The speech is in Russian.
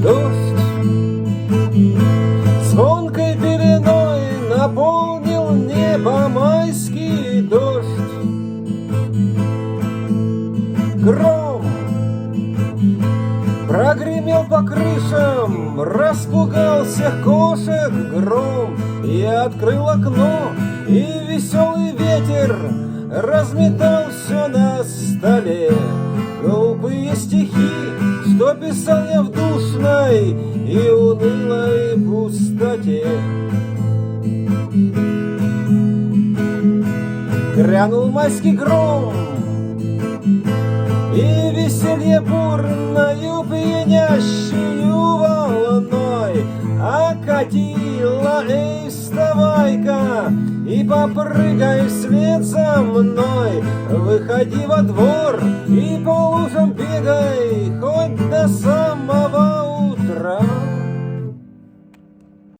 Дождь звонкой пеленой наполнил небо майский дождь. Гром прогремел по крышам, распугал всех кошек гром. Я открыл окно, и веселый ветер разметал все на столе. Глупые стихи, что писал я в душной и унылой пустоте. Грянул майский гром, и веселье бурною пьянящую волной окатило. Эй, вставай-ка и попрыгай вслед за мной, выходи во двор и по лужам бегай,